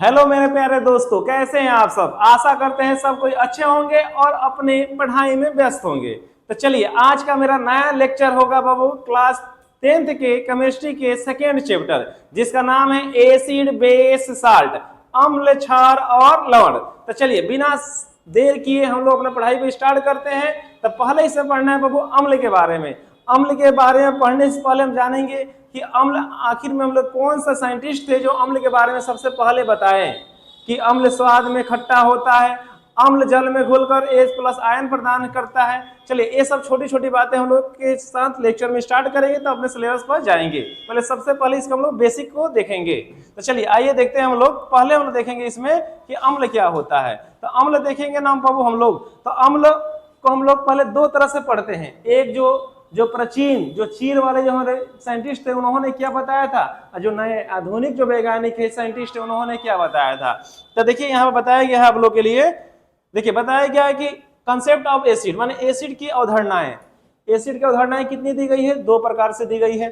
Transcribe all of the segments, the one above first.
Hello मेरे प्यारे दोस्तों, कैसे हैं आप सब। आशा करते हैं सब कोई अच्छे होंगे और अपने पढ़ाई में व्यस्त होंगे। तो चलिए, आज का मेरा नया लेक्चर होगा बाबू क्लास 10th के केमिस्ट्री के सेकेंड चैप्टर, जिसका नाम है एसिड बेस साल्ट, अम्ल क्षार और लवण। तो चलिए, बिना देर किए हम लोग अपना पढ़ाई को स्टार्ट करते हैं। तो पहले इसे पढ़ना है बाबू अम्ल के बारे में। अम्ल के बारे में पढ़ने से पहले हम जानेंगे कि अम्ल आखिर में हम लोग कौन सा साइंटिस्ट थे जो अम्ल के बारे में सबसे पहले बताएं कि अम्ल स्वाद में खट्टा होता है, अम्ल जल में घुलकर H+ आयन प्रदान करता है। चलिए, ये सब छोटी छोटी बातें हम लोग के साथ लेक्चर में स्टार्ट करेंगे तो अपने सिलेबस पर जाएंगे। पहले सबसे पहले इसका हम लोग बेसिक को देखेंगे। तो चलिए आइए देखते हैं हम लोग। पहले हम लोग देखेंगे इसमें कि अम्ल क्या होता है। तो अम्ल देखेंगे नाम बाबू हम लोग। तो अम्ल को हम लोग पहले दो तरह से पढ़ते हैं। एक जो प्राचीन जो चीन वाले जो हमारे साइंटिस्ट थे उन्होंने क्या बताया था, और जो नए आधुनिक जो वैज्ञानिक है साइंटिस्ट है उन्होंने क्या बताया था। तो देखिए यहाँ पर बताया गया है आप लोग के लिए। देखिए बताया गया है कि कंसेप्ट ऑफ एसिड माने एसिड की अवधारणाएं। एसिड की अवधारणाएं कितनी दी गई है, दो प्रकार से दी गई है।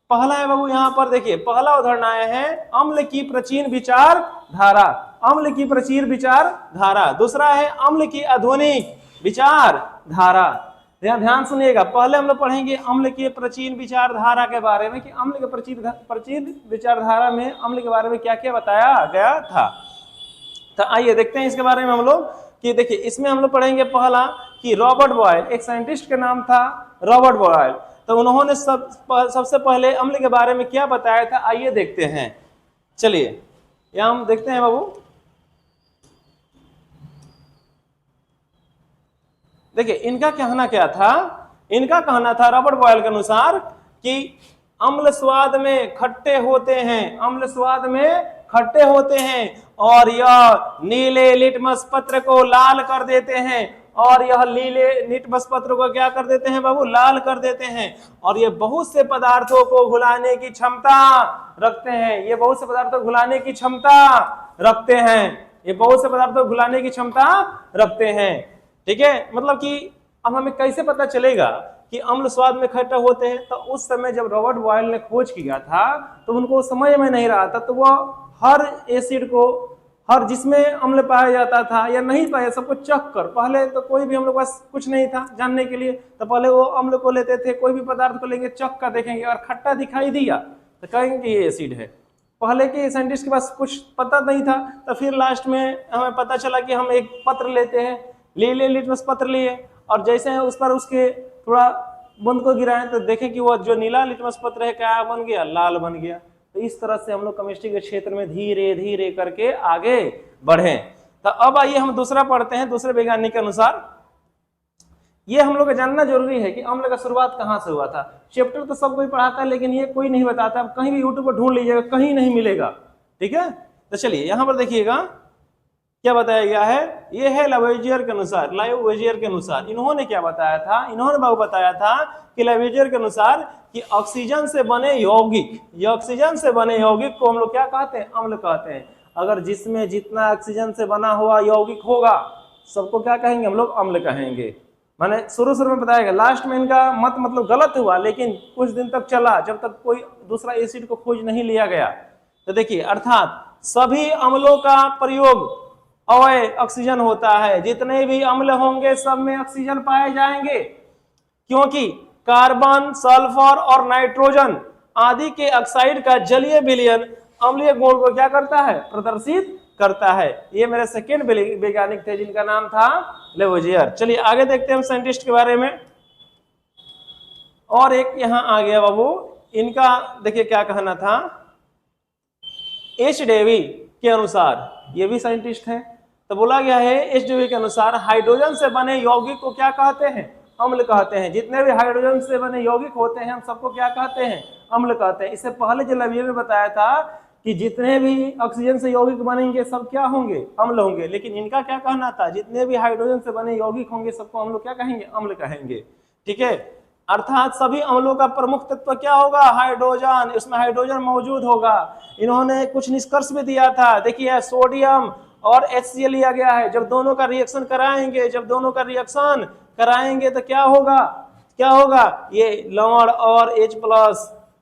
पहला है बाबू यहाँ पर देखिए, पहला अवधारणाएं है अम्ल की प्राचीन विचार धारा, अम्ल की प्राचीन विचार धारा। दूसरा है अम्ल की आधुनिक विचार धारा। ध्यान सुनिएगा, पहले हम लोग पढ़ेंगे अम्ल की प्राचीन विचारधारा के बारे में कि अम्ल के प्राचीन विचारधारा में अम्ल के बारे में क्या क्या बताया गया था। तो आइए देखते हैं इसके बारे में हम लोग कि देखिए इसमें हम लोग पढ़ेंगे पहला कि रॉबर्ट बॉयल, एक साइंटिस्ट का नाम था रॉबर्ट बॉयल। तो उन्होंने सबसे पहले अम्ल के बारे में क्या बताया था, आइए देखते हैं। चलिए यहाँ हम देखते हैं बाबू। देखिए इनका कहना क्या था, इनका कहना था रॉबर्ट बॉयल के अनुसार कि अम्ल स्वाद में खट्टे होते हैं, अम्ल स्वाद में खट्टे होते हैं और यह नीले लिटमस पत्र को लाल कर देते हैं, और यह नीले लिटमस पत्र को क्या कर देते हैं बाबू, लाल कर देते हैं। और ये बहुत से पदार्थों को घुलाने की क्षमता रखते हैं, ये बहुत से पदार्थों को घुलाने की क्षमता रखते हैं, ये बहुत से पदार्थों को घुलाने की क्षमता रखते हैं। ठीक है, मतलब कि अब हमें कैसे पता चलेगा कि अम्ल स्वाद में खट्टा होते हैं। तो उस समय जब रॉबर्ट बॉयल ने खोज किया था तो उनको समझ में नहीं रहा था, तो वह हर एसिड को, हर जिसमें अम्ल पाया जाता था या नहीं पाया, सबको चख कर, पहले तो कोई भी हम लोग पास कुछ नहीं था जानने के लिए, तो पहले वो अम्ल को लेते थे, कोई भी पदार्थ को लेंगे, चख कर देखेंगे और खट्टा दिखाई दिया तो कहेंगे कि ये एसिड है। पहले के साइंटिस्ट के पास कुछ पता नहीं था, तो फिर लास्ट में हमें पता चला कि हम एक पत्र लेते हैं, ले लिटमस पत्र लिए, और जैसे है उस पर उसके थोड़ा बूंद को गिराएं तो देखें कि वो जो नीला लिटमस पत्र है क्या बन गया, लाल बन गया। तो इस तरह से हम लोग केमिस्ट्री के क्षेत्र में धीरे धीरे करके आगे बढ़े। तो अब आइए हम दूसरा पढ़ते हैं, दूसरे वैज्ञानिक के अनुसार। ये हम लोग को जानना जरूरी है कि अम्ल का शुरुआत कहाँ से हुआ था। चैप्टर तो सब कोई पढ़ाता है लेकिन ये कोई नहीं बताता, कहीं भी यूट्यूब पर ढूंढ लीजिएगा, कहीं नहीं मिलेगा। ठीक है, तो चलिए यहाँ पर देखिएगा क्या बताया गया है। ये है लवेजियर के अनुसार, लाइवेजियर के अनुसार इन्होंने क्या बताया था, इन्होंने बाबू बताया था कि लवेजियर के अनुसार कि ऑक्सीजन से बने यौगिक, ये ऑक्सीजन से बने यौगिक को हम लोग क्या कहते हैं, अम्ल कहते हैं। अगर जिसमें जितना ऑक्सीजन से बना हुआ यौगिक होगा सबको क्या कहेंगे, हम लोग अम्ल कहेंगे। माने शुरू में बताया गया, लास्ट में इनका मत मतलब गलत हुआ, लेकिन कुछ दिन तक चला जब तक कोई दूसरा एसिड को खोज नहीं लिया गया। तो देखिए, अर्थात सभी अम्लों का प्रयोग अवय ऑक्सीजन होता है, जितने भी अम्ल होंगे सब में ऑक्सीजन पाए जाएंगे, क्योंकि कार्बन, सल्फर और नाइट्रोजन आदि के ऑक्साइड का जलीय विलयन अम्लीय गुण को क्या करता है, प्रदर्शित करता है। ये मेरे सेकेंड वैज्ञानिक थे जिनका नाम था लेवोजियर। चलिए आगे देखते हैं हम साइंटिस्ट के बारे में। और एक यहाँ आ गया बाबू, इनका देखिए क्या कहना था। एच डेवी के अनुसार, ये भी साइंटिस्ट हैं, तो बोला गया है एच डेवी के अनुसार हाइड्रोजन से बने यौगिक को क्या कहते हैं, अम्ल कहते हैं। जितने भी हाइड्रोजन से बने यौगिक होते हैं हम सबको क्या कहते हैं, अम्ल कहते हैं। इससे पहले जो लवियर ने बताया था कि जितने भी ऑक्सीजन से यौगिक बनेंगे सब क्या होंगे, अम्ल होंगे, लेकिन इनका क्या कहना था, जितने भी हाइड्रोजन से बने यौगिक होंगे सबको हम लोग क्या कहेंगे, अम्ल कहेंगे। ठीक है, अर्थात सभी अम्लों का प्रमुख तत्व क्या होगा, हाइड्रोजन, इसमें हाइड्रोजन मौजूद होगा। इन्होंने कुछ निष्कर्ष भी दिया था, देखिए सोडियम और HCl लिया गया है, जब दोनों का रिएक्शन कराएंगे, जब दोनों का रिएक्शन कराएंगे तो क्या होगा, क्या होगा, ये लवण और H+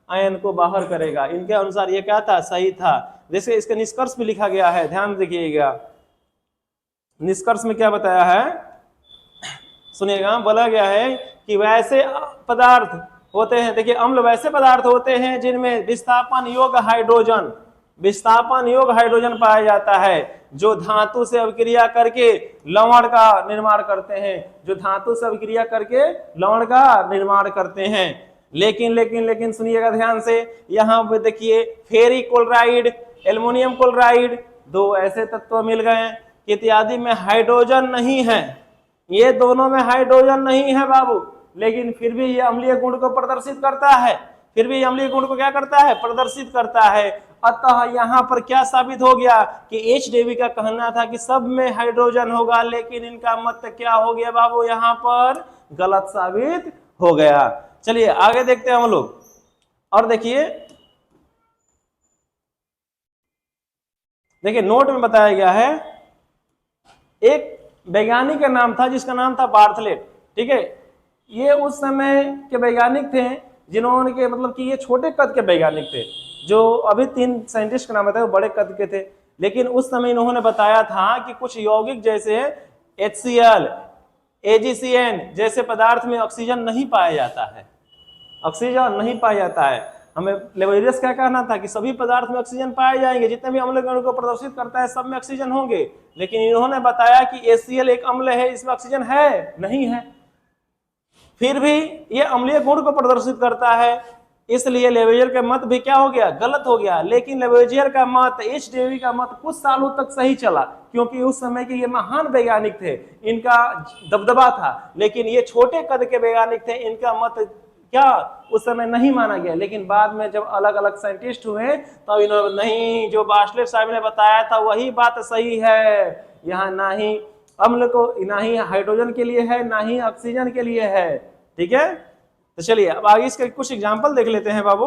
आयन को बाहर करेगा। इनके अनुसार ये क्या था, सही था। जैसे इसका निष्कर्ष भी लिखा गया है, ध्यान देखिएगा। निष्कर्ष में क्या बताया है सुनिएगा, बोला गया है कि वैसे पदार्थ होते हैं, देखिए अम्ल वैसे पदार्थ होते हैं जिनमें विस्थापन योग्य हाइड्रोजन पाया जाता है, जो धातु से अभिक्रिया करके लवण का निर्माण करते हैं, लेकिन सुनिएगा ध्यान से, यहाँ पे देखिए फेरी क्लोराइड, एल्युमिनियम क्लोराइड, दो ऐसे तत्व मिल गए इत्यादि में हाइड्रोजन नहीं है, ये दोनों में हाइड्रोजन नहीं है बाबू, लेकिन फिर भी ये अम्लीय गुण को प्रदर्शित करता है, अतः यहाँ पर क्या साबित हो गया कि एच डेवी का कहना था कि सब में हाइड्रोजन होगा, लेकिन इनका मत क्या हो गया बाबू, यहाँ पर गलत साबित हो गया। चलिए आगे देखते हैं हम लोग, और देखिए नोट में बताया गया है, एक वैज्ञानिक का नाम था जिसका नाम था बार्थलेट, ठीक है। ये उस समय के वैज्ञानिक थे जिन्होंने के मतलब कि ये छोटे कद के वैज्ञानिक थे, जो अभी 3 साइंटिस्ट का नाम आता है वो बड़े कद के थे, लेकिन उस समय इन्होंने बताया था कि कुछ यौगिक जैसे HCl, AgCN जैसे पदार्थ में ऑक्सीजन नहीं पाया जाता है। हमें लेवोइरियस क्या कहना था कि सभी पदार्थ में ऑक्सीजन पाए जाएंगे, जितने भी अम्ल गुण को प्रदर्शित करता है सब में ऑक्सीजन होंगे, लेकिन इन्होंने बताया कि HCl एक अम्ल है, इसमें ऑक्सीजन नहीं है, फिर भी ये अम्लीय गुण को प्रदर्शित करता है, इसलिए लेवोइयर का मत भी क्या हो गया, गलत हो गया। लेकिन लेवोइयर का मत, एच डेवी का मत कुछ सालों तक सही चला, क्योंकि उस समय के ये महान वैज्ञानिक थे, इनका दबदबा था, लेकिन ये छोटे कद के वैज्ञानिक थे, इनका मत क्या उस समय नहीं माना गया। लेकिन बाद में जब अलग अलग साइंटिस्ट हुए तब इन्होंने नहीं, जो बार्टलेट साहब ने बताया था वही बात सही है, यहाँ ना ही अम्ल को, ना ही हाइड्रोजन के लिए है, ना ही ऑक्सीजन के लिए है, ठीक है। तो चलिए अब आगे इसका कुछ एग्जाम्पल देख लेते हैं बाबू।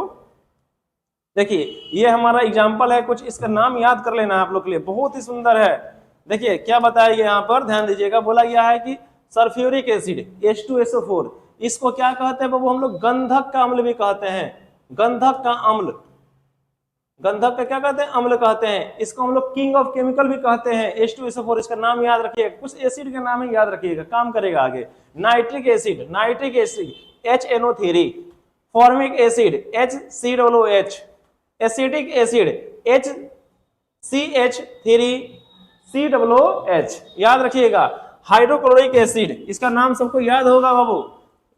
देखिए ये हमारा एग्जाम्पल है, कुछ इसका नाम याद कर लेना आप लोग के लिए, बहुत ही सुंदर है। देखिए क्या बताया गया यहाँ पर, ध्यान दीजिएगा, बोला गया है कि सल्फ्यूरिक एसिड H2SO4, इसको क्या कहते हैं बाबू, हम लोग गंधक का अम्ल भी कहते हैं, गंधक का क्या कहते हैं, अम्ल कहते हैं। इसको हम लोग किंग ऑफ केमिकल भी कहते हैं, H2SO4, इसका नाम याद रखिएगा, कुछ एसिड का नाम ही याद रखिएगा, काम करेगा आगे। Nitric acid HNO3, formic acid HCOOH, acetic acid HCH3COOH, याद रखिएगा। हाइड्रोक्लोरिक एसिड, इसका नाम सबको याद होगा बाबू,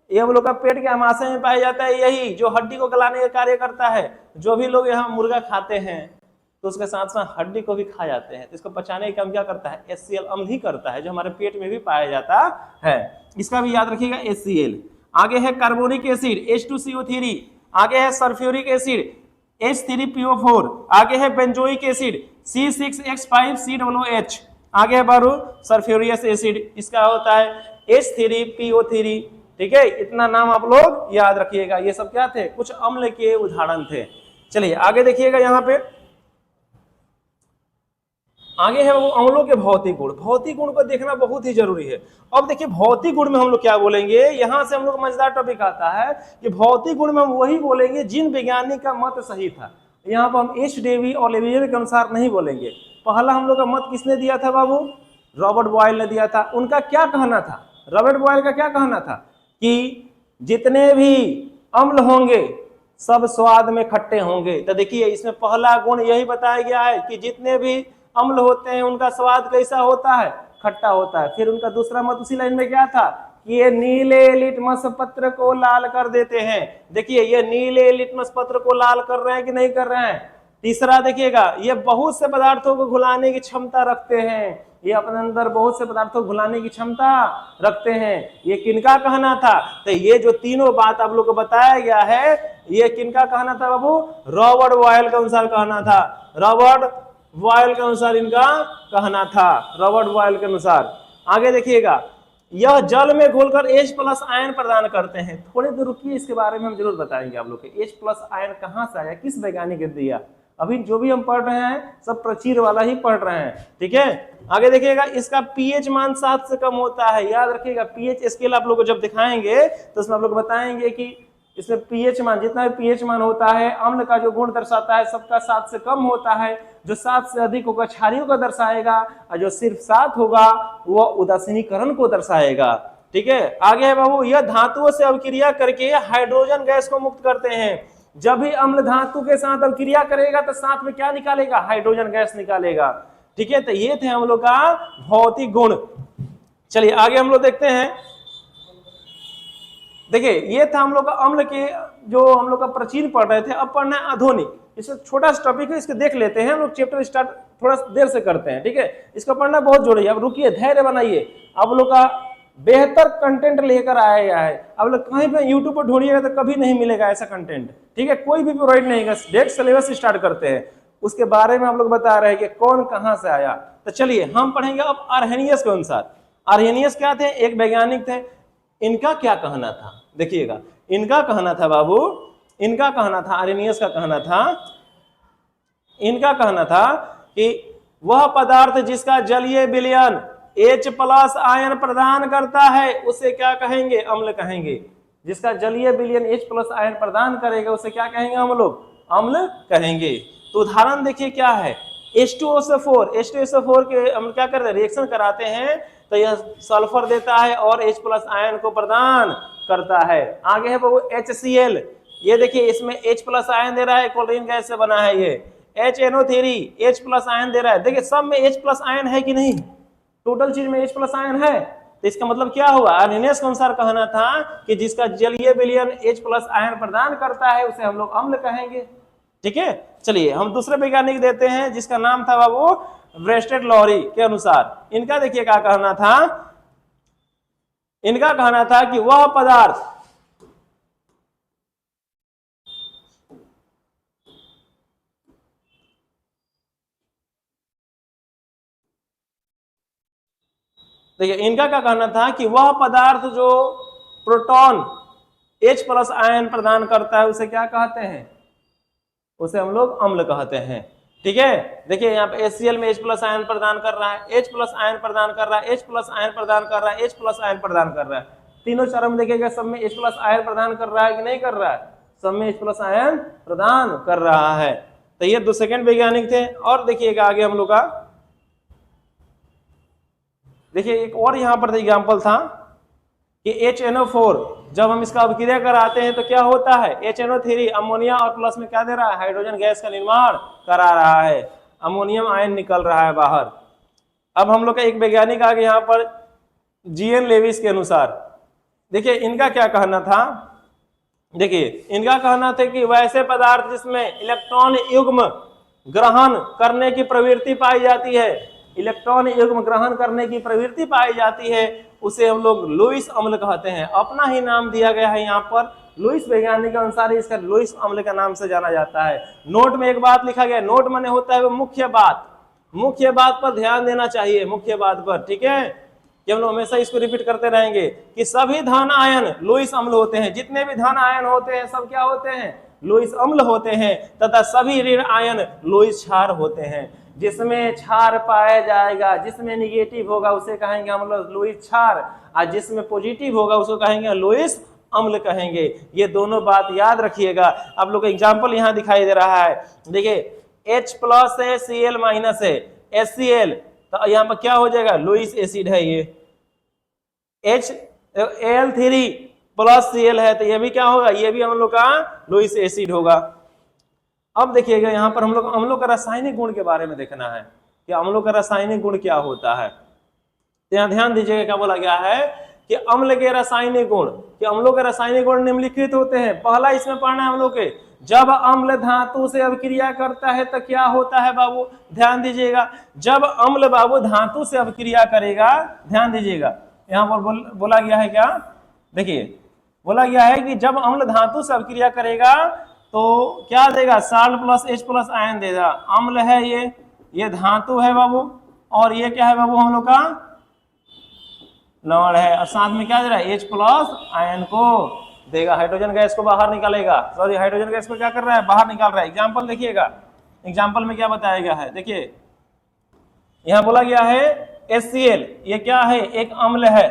ये हम लोग का पेट के अमाशय में पाया जाता है, यही जो हड्डी को गलाने का कार्य करता है। जो भी लोग यहाँ मुर्गा खाते हैं तो उसके साथ साथ हड्डी को भी खा जाते हैं, तो इसको पचाने का काम क्या करता है, HCl अम्ल ही करता है, जो हमारे पेट में भी पाया जाता है, इसका भी याद रखिएगा HCl। आगे है कार्बोनिक एसिड H2CO3, आगे है सल्फ्यूरिक एसिड H3PO4, आगे है बेंजोइक एसिड C6H5COOH, आगे है बारू सल्फ्यूरियस एसिड, इसका होता है H3PO3, ठीक है। इतना नाम आप लोग याद रखिएगा, ये सब क्या थे, कुछ अम्ल के उदाहरण थे। चलिए आगे देखिएगा, यहाँ पे आगे है वो अम्लों के भौतिक गुण, भौतिक गुण को देखना बहुत ही जरूरी है। अब देखिए भौतिक गुण में हम लोग क्या बोलेंगे, यहां से हम लोग मजेदार टॉपिक आता है कि भौतिक गुण में हम वही बोलेंगे जिन वैज्ञानिक का मत सही था। यहाँ पर हम एच डेवी और लेवियर के अनुसार नहीं बोलेंगे। पहला हम लोग का मत किसने दिया था बाबू, रॉबर्ट बॉयल ने दिया था। उनका क्या कहना था, रॉबर्ट बॉयल का क्या कहना था कि जितने भी अम्ल होंगे सब स्वाद में खट्टे होंगे। तो देखिए इसमें पहला गुण यही बताया गया है कि जितने भी अम्ल होते हैं उनका स्वाद कैसा होता है, खट्टा होता है। फिर उनका दूसरा मत उसी लाइन में क्या था कि ये नीले लिटमस पत्र को लाल कर देते हैं। देखिए ये नीले लिटमस पत्र को लाल कर रहे हैं कि नहीं कर रहे हैं। तीसरा देखिएगा, ये बहुत से पदार्थों को घुलाने की क्षमता रखते हैं, ये अपने अंदर बहुत से पदार्थों को घुलाने की क्षमता रखते हैं। ये किनका कहना था, तो ये जो तीनों बात आप लोग को बताया गया है ये किनका कहना था बाबू, रॉबर्ट बॉयल के अनुसार कहना था, रॉबर्ट बॉयल के अनुसार इनका कहना था, रॉबर्ट बॉयल के अनुसार। आगे देखिएगा, यह जल में घोलकर H+ आयन प्रदान करते हैं। थोड़ी देर रुकिए, इसके बारे में हम जरूर बताएंगे आप लोग के H+ आयन कहाँ से आया, किस वैज्ञानिक ने दिया। अभी जो भी हम पढ़ रहे हैं सब प्राचीर वाला ही पढ़ रहे हैं, ठीक है। आगे देखिएगा, इसका pH मान 7 से कम होता है। याद रखिएगा, pH स्केल आप लोग को जब दिखाएंगे तो उसमें आप लोग बताएंगे कि इसमें पीएच मान, जितना भी पीएच मान होता है अम्ल का जो गुण दर्शाता है सबका 7 से कम होता है, जो 7 से अधिक होगा क्षारीय को दर्शाएगा, और जो सिर्फ 7 होगा वो उदासीनीकरण को दर्शाएगा। ठीक है, आगे है बाबू, यह धातुओं से अभिक्रिया करके हाइड्रोजन गैस को मुक्त करते हैं। जब भी अम्ल धातु के साथ अभिक्रिया करेगा तो साथ में क्या निकालेगा, हाइड्रोजन गैस निकालेगा। ठीक है, तो ये थे हम लोग का भौतिक गुण। चलिए आगे हम लोग देखते हैं। देखिए ये था हम लोग का अम्ल के जो हम लोग का प्राचीन पढ़ रहे थे, अब पढ़ना है आधुनिक। इससे छोटा सा टॉपिक है, इसको देख लेते हैं हम लोग, चैप्टर स्टार्ट थोड़ा देर से करते हैं। ठीक है, इसको पढ़ना बहुत जरूरी है। अब रुकिए, धैर्य बनाइए, अब लोग का बेहतर कंटेंट लेकर आया है। अब लोग कहीं पे यूट्यूब पर ढूंढिएगा तो कभी नहीं मिलेगा ऐसा कंटेंट। ठीक है, कोई भी प्रोवाइड नहीं है, डायरेक्ट सिलेबस स्टार्ट करते हैं, उसके बारे में हम लोग बता रहे हैं कि कौन कहां से आया। तो चलिए हम पढ़ेंगे अब आर्हेनियस के अनुसार। आर्हेनियस क्या थे, एक वैज्ञानिक थे। इनका क्या कहना था, देखिएगा, इनका कहना था बाबू, इनका कहना था, आर्हेनियस का कहना था, इनका कहना था कि वह पदार्थ जिसका जलीय विलयन H+ आयन प्रदान करता है उसे क्या कहेंगे, अम्ल कहेंगे। जिसका जलीय विलयन H+ आयन प्रदान करेगा उसे क्या कहेंगे हम लोग, अम्ल कहेंगे। तो उदाहरण देखिए क्या है, H2SO4 के हम क्या करते हैं, रिएक्शन कराते हैं तो यह सल्फर देता है और H+ आयन को प्रदान करता है। आगे है वो HCl, ये देखिए इसमें H+ आयन दे रहा है, क्लोरीन गैस से बना है ये। HNO3 H+ आयन दे रहा है, देखिए सब में H+ आयन है कि नहीं, टोटल चीज में H+ आयन है। तो इसका मतलब क्या हुआ, आर्हेनियस के अनुसार कहना था कि जिसका जलीय विलयन H+ आयन प्रदान करता है उसे हम लोग अम्ल कहेंगे। ठीक है, चलिए हम दूसरे वैज्ञानिक देते हैं जिसका नाम था बाबू ब्रेस्टेड लॉरी के अनुसार। इनका देखिए क्या कहना था, इनका कहना था कि वह पदार्थ देखिए इनका क्या कहना था कि वह पदार्थ जो प्रोटॉन H+ आयन प्रदान करता है उसे क्या कहते हैं, उसे हम लोग अम्ल कहते हैं। ठीक है, देखिए यहाँ पे HCl में H+ आयन प्रदान कर रहा है, H+ आयन प्रदान कर रहा है, H+ आयन प्रदान कर रहा है, H+ आयन प्रदान कर रहा है। तीनों चरम देखिएगा सब में H+ आयन प्रदान कर रहा है कि नहीं कर रहा है, सब में H+ आयन प्रदान कर रहा है। तो ये दो सेकंड वैज्ञानिक थे। और देखिएगा आगे हम लोग का, देखिए एक और यहाँ पर एग्जाम्पल था कि HNO4 जब हम इसका अभिक्रिया कराते हैं तो क्या होता है, HNO3 अमोनिया और प्लस में क्या दे रहा है, हाइड्रोजन गैस का निर्माण करा रहा है, अमोनियम आयन निकल रहा है बाहर। अब हम लोग का एक वैज्ञानिक आगे यहाँ पर GN लेविस के अनुसार, देखिए इनका क्या कहना था, देखिए इनका कहना था कि वैसे पदार्थ जिसमें इलेक्ट्रॉन युग्म ग्रहण करने की प्रवृत्ति पाई जाती है, इलेक्ट्रॉन युग्म ग्रहण करने की प्रवृत्ति पाई जाती है, उसे हम लोग लुईस अम्ल कहते हैं। अपना ही नाम दिया गया है यहाँ पर, लुईस वैज्ञानिक के अनुसार इसका लुईस अम्ल के नाम से जाना जाता है। नोट में एक बात लिखा गया, नोट माने होता है वो मुख्य बात, मुख्य बात पर ध्यान देना चाहिए, मुख्य बात पर। ठीक है, कि हम लोग हमेशा इसको रिपीट करते रहेंगे कि सभी धन आयन लुईस अम्ल होते हैं, जितने भी धन आयन होते हैं सब क्या होते हैं, लुईस अम्ल होते हैं, तथा सभी ऋण आयन लुईस क्षार होते हैं। जिसमें क्षार पाया जाएगा, जिसमें निगेटिव होगा उसे कहेंगे हम लोग लुईस क्षार, और जिसमें पॉजिटिव होगा उसको कहेंगे लुईस अम्ल कहेंगे। ये दोनों बात याद रखिएगा। आप लोग एग्जाम्पल यहाँ दिखाई दे रहा है, देखिए H+ है, Cl- है, HCl, तो यहाँ पर क्या हो जाएगा, लुईस एसिड है ये। Al3+Cl है तो ये भी क्या होगा, ये भी हम लोग का लुईस एसिड होगा। अब देखिएगा यहाँ पर हम लोग अम्लों का रासायनिक गुण के बारे में देखना है कि अम्लों का रासायनिक गुण क्या होता है। तो यहाँ ध्यान दीजिएगा क्या बोला गया है कि अम्ल के रासायनिक गुण, कि अम्लों के रासायनिक गुण निम्नलिखित होते हैं। पहला इसमें पढ़ना है हम लोग के, जब अम्ल धातु से अभिक्रिया करता है तो क्या होता है बाबू, ध्यान दीजिएगा, जब अम्ल बाबू धातु से अभिक्रिया करेगा, ध्यान दीजिएगा यहाँ पर बोला गया है क्या, देखिए बोला गया है कि जब अम्ल धातु से अभिक्रिया करेगा तो क्या देगा, साल्ट H+ आयन देगा। अम्ल है ये धातु है बाबू, और ये क्या है बाबू हम लोग का लवण है, और साथ में क्या दे रहा है, H+ आयन को देगा, हाइड्रोजन गैस को बाहर निकालेगा, सॉरी हाइड्रोजन गैस को क्या कर रहा है, बाहर निकाल रहा है। एग्जाम्पल देखिएगा, एग्जाम्पल में क्या बताया गया है, देखिए यहाँ बोला गया है HCl, ये क्या है, एक अम्ल है,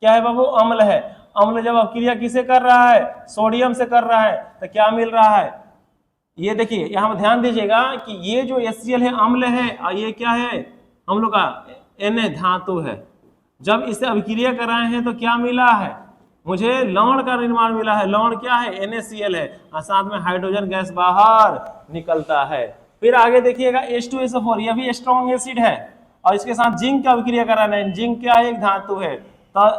क्या है बाबू, अम्ल है, अम्ल जब अभिक्रिया किसे कर रहा है, सोडियम से कर रहा है, तो क्या मिल रहा है, ये देखिए यहाँ ध्यान दीजिएगा कि ये जो HCl है अम्ल है और ये क्या है, हम लोग का Na धातु है। जब इसे अभिक्रिया कर रहे हैं तो क्या मिला है, मुझे लवण का निर्माण मिला है। लवण क्या है, NaCl है, और साथ में हाइड्रोजन गैस बाहर निकलता है। फिर आगे देखिएगा H2SO4, यह भी स्ट्रॉन्ग एसिड है और इसके साथ जिंक का अभिक्रिया कर रहा है। जिंक क्या है, एक धातु है, तो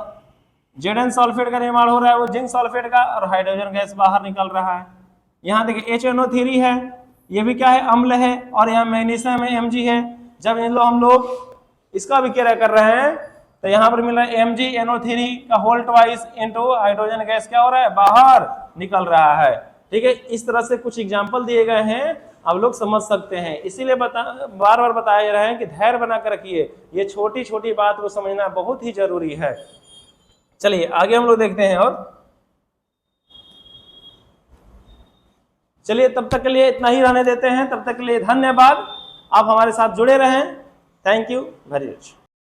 Zn सल्फेट का निर्माण हो रहा है, वो जिंक सल्फेट का, और हाइड्रोजन गैस बाहर निकल रहा है। यहाँ देखिए HNO3 है, ये भी क्या है, अम्ल है, और यहाँ मैग्नीशियम है Mg है। जब इन लोग हम लोग इसका अभिक्रिया कर रहे हैं तो यहाँ पर मिल रहा है MgNO3 का whole twice into hydrogen gas क्या हो रहा है, बाहर निकल रहा है। ठीक है, इस तरह से कुछ एग्जाम्पल दिए गए हैं, आप लोग समझ सकते हैं। इसीलिए बार बार बताया जा रहा है कि धैर्य बनाकर रखिए, ये छोटी छोटी बात को समझना बहुत ही जरूरी है। चलिए आगे हम लोग देखते हैं, और चलिए तब तक के लिए इतना ही रहने देते हैं। तब तक के लिए धन्यवाद, आप हमारे साथ जुड़े रहें। Thank you very much.